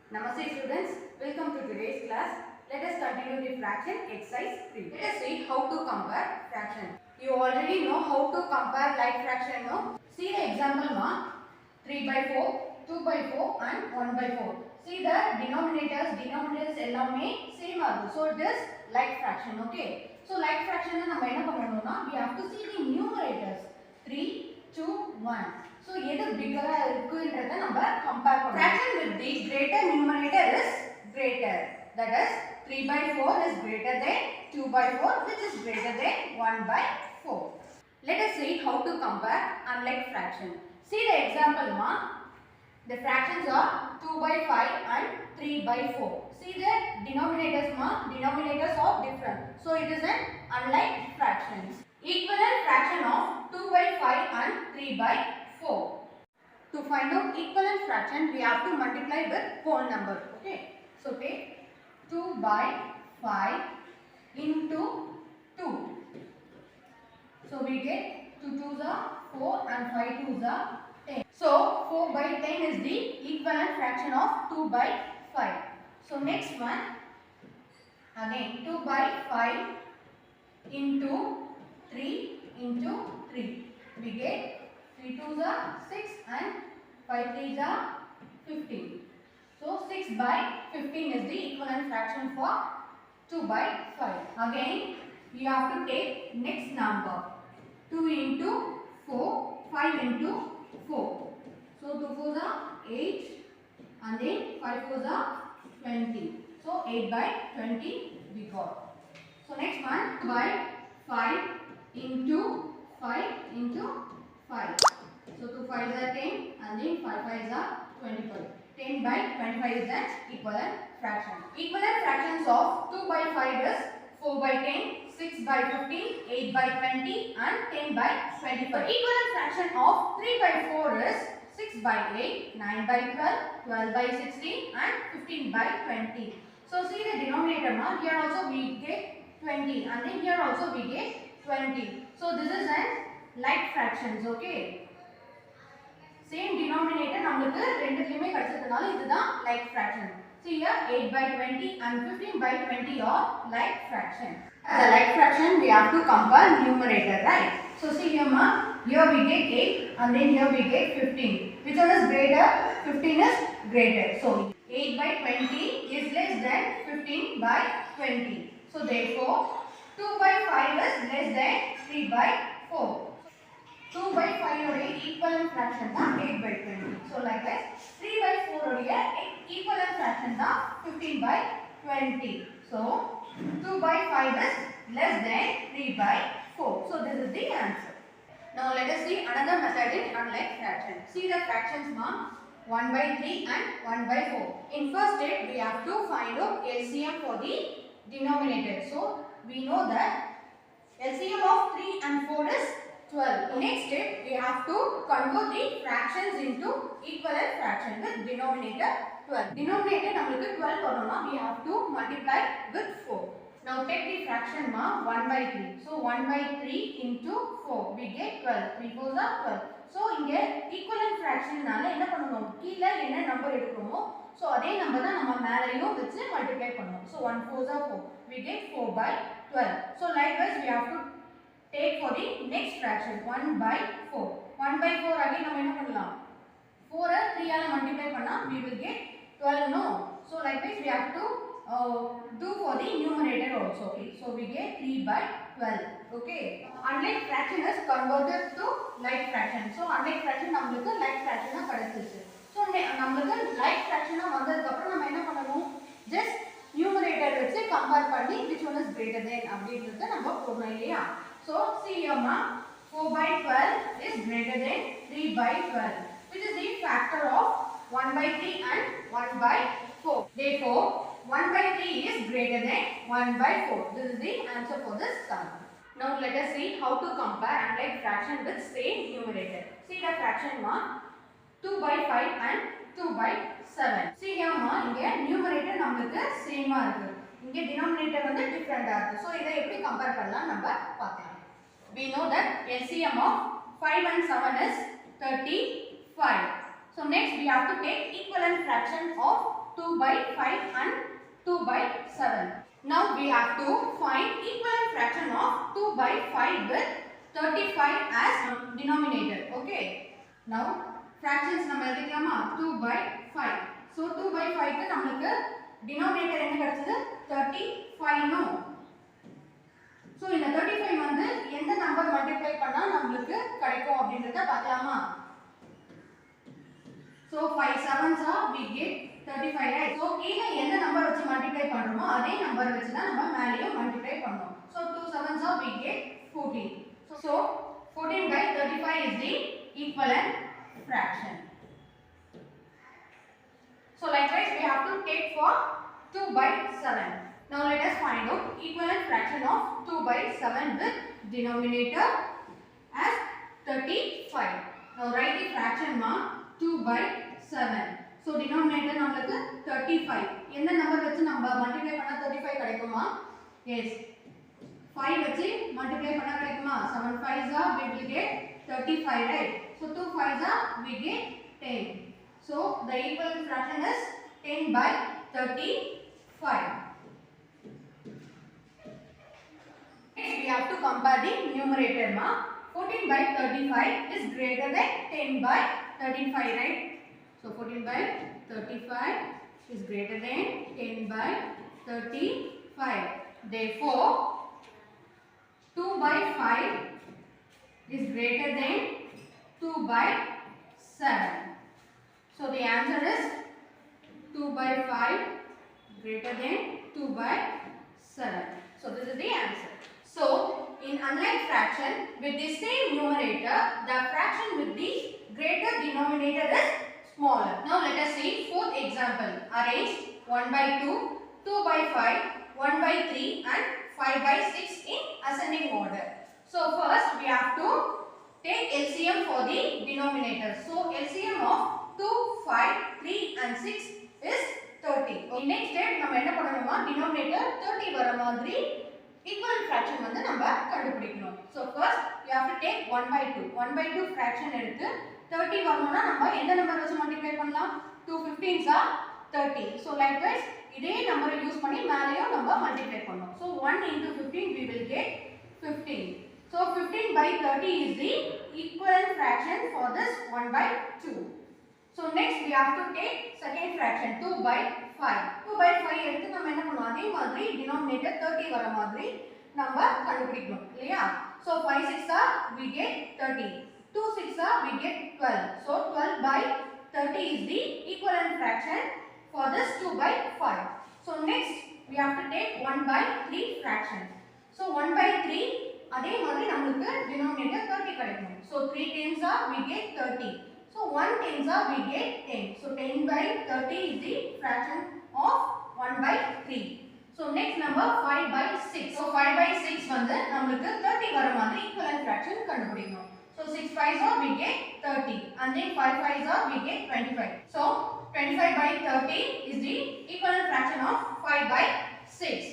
Namaste students, welcome to today's class. Let us continue the fraction exercise 3. Let us see how to compare fraction. You already know how to compare like fraction, no? See the example ma, 3 by 4, 2 by 4 and 1 by 4. See the denominators எல்லாமே same ஆகும். So it is like fraction, okay? So like fraction நம்ம என்ன பண்ணணும்னா we have to see the numerators 3, 2, 1. So எது bigger இருக்குன்றத நம்ம compare பண்ணணும். Fraction with the greater numerator is greater. That is 3 by 4 is greater than 2 by 4 which is greater than 1 by 4. Let us see how to compare unlike fraction. See the example ma. The fractions are 2 by 5 and 3 by 4. See the denominators ma. Denominators are different. So it is an unlike fractions. Equivalent fraction of 2 by 5 and 3 by 4. To find out equivalent fraction, we have to multiply with whole number. Okay. So take 2 by 5 into 2. So we get 2 2s are 4 and 5 2s are 10. So 4 by 10 is the equivalent fraction of 2 by 5. So next one, again 2 by 5 into 3 into 3. We get 3 2s are 6 and 5 3s are 15. So 6 by 15 is the equivalent fraction for 2 by 5. Again, you have to take next number. 2 into 4, 5 into 4. So 2 4s are 8 and then 5 4s are 20. So 8 by 20 we got. So next one, 2 by 5 into 5 into 5. So 2 5s are 10 and then 5 5s are 25. 10 by 25 is an equivalent fraction. Equivalent fractions of 2 by 5 is 4 by 10, 6 by 15, 8 by 20 and 10 by 25. Equivalent fraction of 3 by 4 is 6 by 8, 9 by 12, 12 by 16 and 15 by 20. So see the denominator ma, here also we get 20 and then here also we get 20. So this is an like fractions, okay? Same denominator நமக்கு ரெண்டுலயுமே கிடைச்சதனால இதுதான் like fraction. See here 8 by 20 and 15 by 20 are like fraction. As a like fraction we have to compare numerator, right? So see here ma, here we get 8 and then here we get 15. Which one is greater? 15 is greater. So 8 by 20 is less than 15 by 20. So therefore 2 by 5 is less than 3 by 4. 2 by 5 உடைய equivalent fraction தான் 8 by 20. So like that 3 by 4 உடைய equivalent fraction தான் 15 by 20. So 2 by 5 is less than 3 by 4. So this is the answer. Now let us see another method in unlike fraction. See the fractions ma, 1 by 3 and 1 by 4. In first step we have to find out LCM for the denominator. So we know that LCM of 3 and 4 is 12. Next step we have to convert the fractions into equivalent fraction with denominator 12. Denominator நம்மளுக்கு 12 வரணும்னா we have to multiply with 4. Now take the fraction ma 1 by 3. So 1 by 3 into 4 we get 12. 3 4s are 12. So இங்க equivalent fraction நால என்ன பண்ணனும்? கீழ என்ன number எடுக்கறோமோ so அதே number தான் நம்ம மேலயும் வச்சு மல்டிப்ளை பண்ணனும். So 1 4s are 4. We get 4 by 12. So likewise we have to take for the next fraction 1 by 4. 1 by 4 again நம்ம என்ன பண்ணலாம்? 4 3 ஆல மல்டிப்ளை பண்ணா we will get 12 no. So likewise we have to do for the numerator also. Okay. So we get 3 by 12. Okay. Unlike fraction is converted to like fraction. So unlike fraction நமக்கு like fraction ஆ கிடைச்சிருச்சு. So நமக்கு like fraction ஆ வந்ததுக்கு அப்புறம் நம்ம என்ன பண்ணனும்? Just numerator வச்சு compare பண்ணி which one is greater than அப்படிங்கறத நம்ம போடணும் இல்லையா? So see here ma, 4 by 12 is greater than 3 by 12 which is the factor of 1 by 3 and 1 by 4. Therefore 1 by 3 is greater than 1 by 4. This is the answer for this sum. Now let us see how to compare unlike fraction with same numerator. See the fraction ma, 2 by 5 and 2 by 7. See here ma, இங்க numerator நமக்கு same ஆ இருக்கு. இங்க denominator வந்து different ஆ இருக்கு. So இதை எப்படி compare பண்ணலாம் நம்ம பார்க்கலாம். We know that LCM of 5 and 7 is 35. So next we have to take equivalent fraction of 2 by 5 and 2 by 7. Now we have to find equivalent fraction of 2 by 5 with 35 as denominator. Okay. Now fractions நம்ம எழுதிக்கலாமா 2 by 5. So 2 by 5 க்கு நமக்கு denominator என்ன கிடைச்சது 35 no. So இந்த 35 வந்து எந்த number multiply பண்ணா நமக்கு கிடைக்கும் அப்படின்றத பார்க்கலாமா. So 5 sevens are we get 35 right. So கீழ எந்த நம்பர் வச்சு மல்டிப்ளை பண்றோமோ அதே நம்பர் வச்சு தான் நம்ம மேலேயும் மல்டிப்ளை பண்ணனும். So 2 sevens are we get 14. So 14 by 35 is the equivalent fraction. So likewise we have to take for 2 by 7. Now let us find out equivalent fraction of 2 by 7 with denominator as 35. Now write the fraction ma 2 by 7. So denominator நமக்கு 35. எந்த number வச்சு நம்ம multiply பண்ணா 35 கிடைக்குமா? Yes. 5 வச்சு multiply பண்ணா கிடைக்குமா? 7 5s are we will get 35 right. So 2 5s are we get 10. So the equivalent fraction is 10 by 35. Next we have to compare the numerator ma. 14 by 35 is greater than 10 by 35 right. So 14 by 35 is greater than 10 by 35. Therefore 2 by 5 is greater than 2 by 7. So the answer is 2 by 5 greater than 2 by 7. So this is the answer. So in unlike fraction with the same numerator, the fraction with the greater denominator is smaller. Now let us see fourth example. Arrange 1 by 2, 2 by 5, 1 by 3 and 5 by 6 in ascending order. So first we have to take LCM for the denominator. So LCM of 2, 5, 3 and 6 is 30. In next step நம்ம என்ன பண்ணணுமா denominator 30 வர மாதிரி equivalent fraction வந்து நம்ம கண்டுபிடிக்கணும். So first you have to take 1 by 2. 1 by 2 fraction எடுத்து 30 வரணும்னா நம்ம எந்த நம்பர் வச்சு மல்டிப்ளை பண்ணலாம் 2 15s are 30. So likewise இதே நம்பரை யூஸ் பண்ணி மேலேயும் நம்ம மல்டிப்ளை பண்ணனும். So 1 into 15 we will get 15. So 15 by 30 is the equivalent fraction for this 1 by 2. So next we have to take second fraction 2 by 5. 2 by 5 எடுத்து நம்ம என்ன பண்ணுவோம் அதே மாதிரி denominator 30 வர மாதிரி நம்ம கண்டுபிடிக்கணும் இல்லையா. So 5 6 are we get 30. 2 6 are we get 12. So 12 by 30 is the equivalent fraction for this 2 by 5. So next we have to take 1 by 3 fraction. So 1 by 3 அதே மாதிரி நமக்கு denominator 30 கிடைக்கும். So 3 tens are we get 30. So 1 tens are we get 10. So 10 by 30 is the fraction of 1 by 3. So next number 5 by 6. So 5 by 6 வந்து நமக்கு 30 வர மாதிரி equivalent fraction கண்டுபிடிக்கணும். So 6 5s are we get 30 and then 5 5s are we get 25. So 25 by 30 is the equivalent fraction of 5 by 6.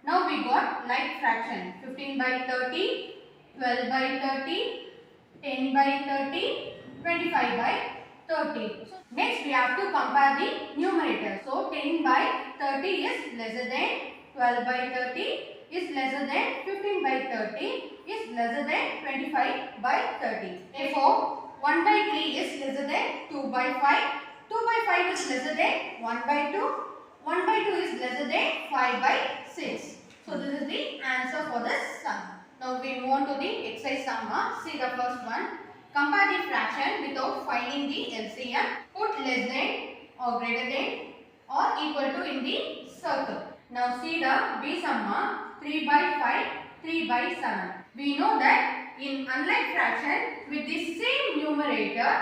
Now we got like fraction 15 by 30, 12 by 30, 10 by 30, 25 by 30. So next we have to compare the numerator. So 10 by 30 is lesser than 12 by 30 is lesser than 15 by 30 is lesser than 25 by 30. Therefore 1 by 3 is lesser than 2 by 5. 2 by 5 is lesser than 1 by 2. 1 by 2 is lesser than 5 by 6. So this is the answer for this sum. Now we move on to the exercise sum. See the first one. Compare the fraction without finding the LCM. Put less than or greater than or equal to in the circle. Now see the B sum 3 by 5, 3 by 7. We know that in unlike fraction with the same numerator,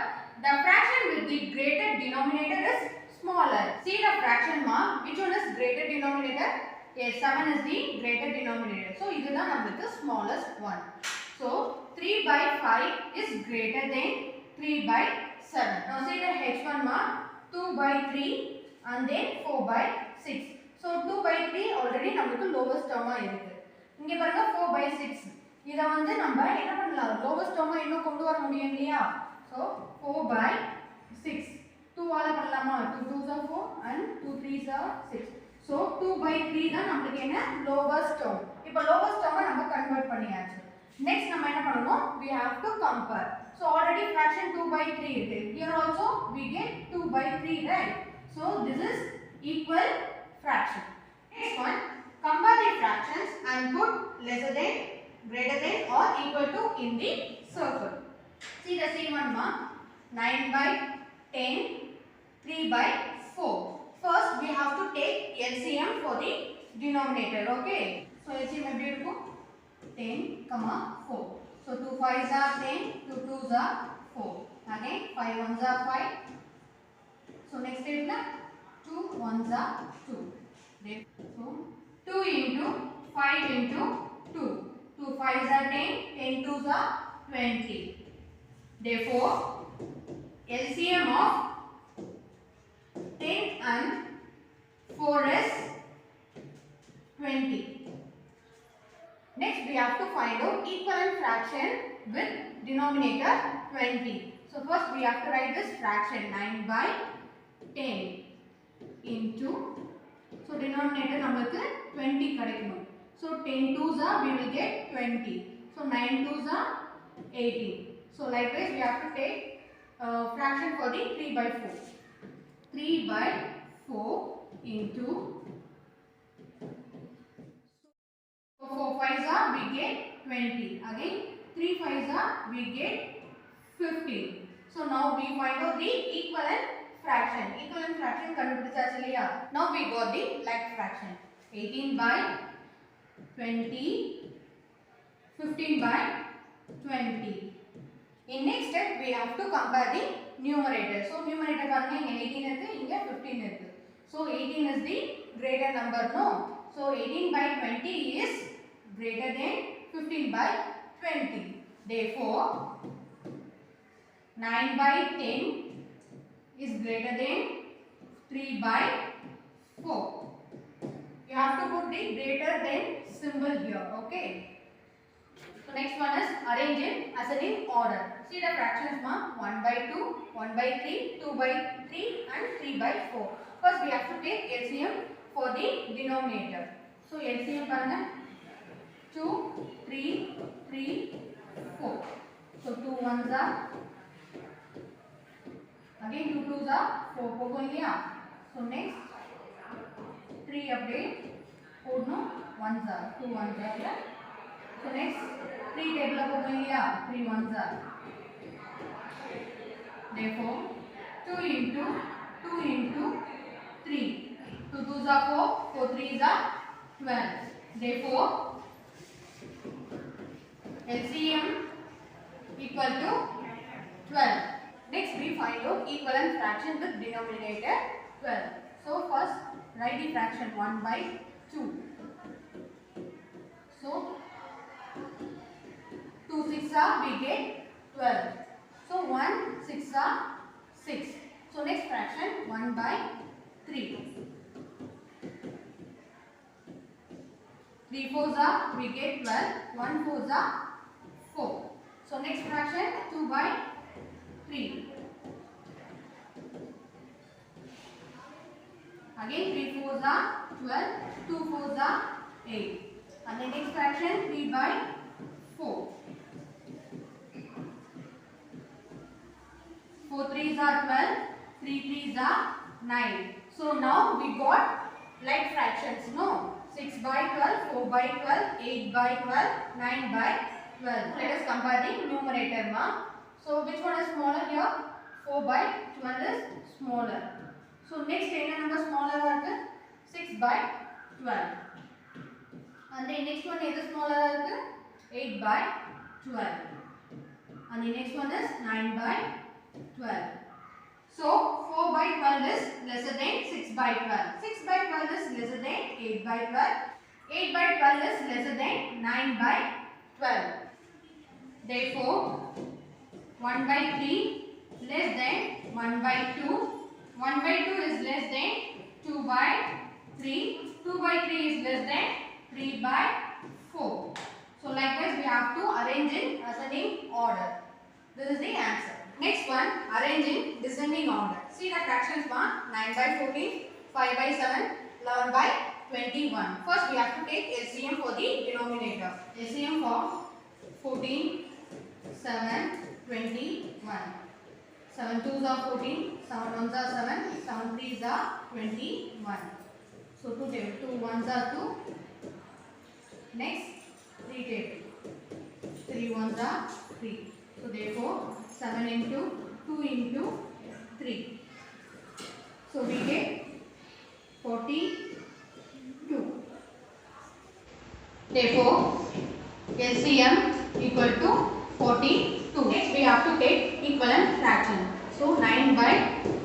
the fraction with the greater denominator is smaller. See the fraction which one is greater denominator? Yes, 7 is the greater denominator. So this is the smallest one. So 3 by 5 is greater than 3 by 7. Now see the H1 2 by 3 and then 4 by 6. So 2 by 3 already நமக்கு lowest term இருக்கு. இங்க பாருங்க 4 by 6. இத வந்து நம்ம என்ன பண்ணலாம் lowest term இன்னும் கொண்டு வர முடியும் இல்லையா? So 4 by 6. 2 வால பண்ணலாமா 2 2s are 4 and 2 3s are 6 so 2/3 தான் நமக்கு என்ன lowest term இப்போ lowest term நம்ம கன்வர்ட் பண்ணியாச்சு next நம்ம என்ன பண்ணனும் we have to compare so already fraction 2/3 இருக்கு here also we get 2/3 right so this is equal fraction next one compare the fractions and put lesser than greater than or equal to in the circle see the same one ma 9/10 3/4 first we have to take LCM for the denominator okay so LCM எப்படி இருக்கும் 10 4 so 2 5s are 10 2 2s are 4 again 5 1s are 5 so next step na 2 1s are 2 so 2 into 5 into 2 2 5s are 10 10 2s are 20 therefore LCM of 10 and 4 is 20 next we have to find out equivalent fraction with denominator 20 so first we have to write this fraction 9/10 into so denominator நமக்கு 20 கிடைக்கணும் so 10 2s are we will get 20 so 9 2s are 18 so likewise we have to take fraction for the 3/4 3/4 into so 4 5s are we get 20 again 3 5s are we get 15 so now we find out the equivalent fraction கண்டுபிடிச்சாச்சு இல்லையா now we got the like fraction 18/20 15/20 in next step we have to compare the numerator so numerator பாருங்க இங்க 18 இருக்கு இங்க 15 இருக்கு so 18 is the greater number no so 18/20 is greater than 15/20 therefore 9/10 is greater than 3/4 you have to put the greater than symbol here okay so next one is arrange it as in order see the fractions ma 1/2 1/3 2/3 and 3/4 first we have to take LCM for the denominator so LCM paranga 2 3 3 4 so 2 1s are again 2 2s are 4 போகும் இல்லையா so next 3 அப்படியே போடணும் 1s are 2 1s are so next 3 table போகும் இல்லையா 3 1s are therefore 2 into 2 into 3 2 2s are 4 4 3s are 12 therefore LCM equal to 12 next we find out equivalent fraction with denominator 12 so first write the fraction 1/2 so 2 6 are we get 12 so 1 6 are 6 so next fraction 1/3 3 4s are we get 12 1 4s are 4 so next fraction 2/3 again 3 4s are 12 2 4s are 8 and the next fraction 3/4 4 3s are 12 3 3s are 9 so now we got like fractions no 6/12 4/12 8/12 9/12 let us compare the numerator ma so which one is smaller here 4/12 is smaller so next என்ன number smaller இருக்கு 6/12 and the next one எது smaller இருக்கு 8/12 and the next one is 9/12 so 4/12 is lesser than 6/12 6/12 is lesser than 8/12 8/12 is lesser than 9/12 therefore 1/3 less than 1/2 1/2 is less than 2/3 2/3 is less than 3/4 so likewise we have to arrange in ascending order this is the answer next one arrange in descending order. See the fractions ma 9 by 14, 5 by 7, 11 by 21. First we have to take LCM for the denominator. LCM for 14, 7, 21. 7 2s are 14, 7 1s are 7, 7 3s are 21. So 2 table, 2 1s are 2. Next 3 table, 3 1s are 3. So therefore 7 into 2 into 3. So we get 42. Therefore LCM equal to 42. Next we have to take equivalent fraction. So 9 by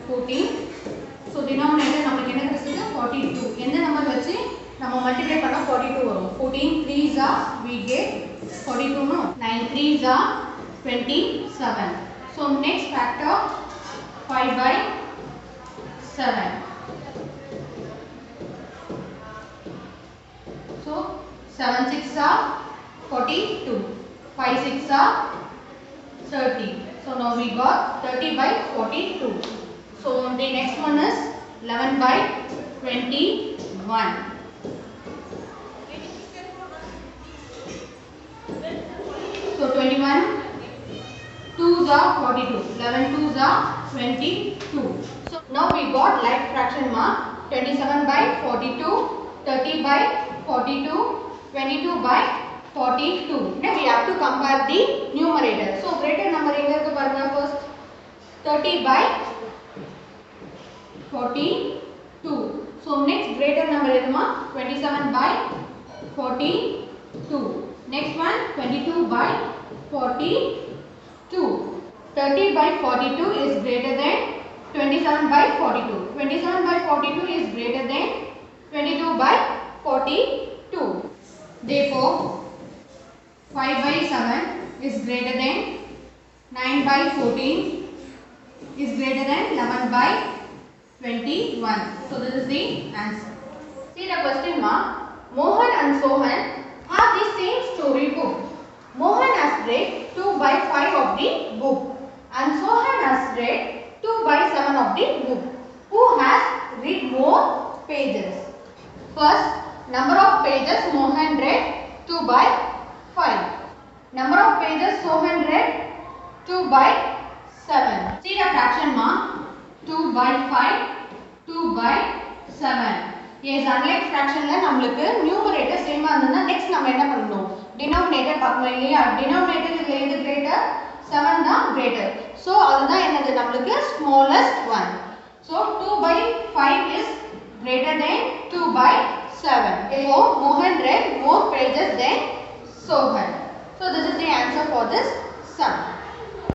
14. So denominator நமக்கு என்ன கிடைச்சது 42. எந்த number வச்சு நம்ம multiply பண்ணா 42 வரும். 14 3s are we get 42 no. 9 3s are 27. So next factor 5 by 7. So 7 6 are 42. 5 6 are 30. So now we got 30 by 42. So the next one is 11 by 21. So 21 2s are 42. 11 2s are 22. So now we got like fraction ma 27 by 42, 30 by 42, 22 by 42. Now we have to compare the numerator. So greater number enga irukku parunga first 30 by 42. So next greater number eduma 27 by 42. Next one 22 by 42. 30 by 42 is greater than 27 by 42. 27 by 42 is greater than 22 by 42. Therefore 5 by 7 is greater than 9 by 14 is greater than 11 by 21. So this is the answer. See the question mark. Mohan and Sohan have the same story book. Mohan has read 2 by 5 of the book and Sohan has read 2 by 7 of the book. Who has read more pages? First, number of pages Mohan read 2 by 5. Number of pages Sohan read 2 by 7. See the fraction mark 2 by 5, 2 by 7. Yes, unlike fraction la நம்மளுக்கு numerator same ஆ next நம்ம என்ன பண்ணனும் denominator பார்க்கணும் இல்லையா denominator இதுல எது greater 7 தான் greater so அதுதான் என்னது நம்மளுக்கு smallest one so 2 by 5 is greater than 2 by 7 therefore Mohan read more pages than Sohan so this is the answer for this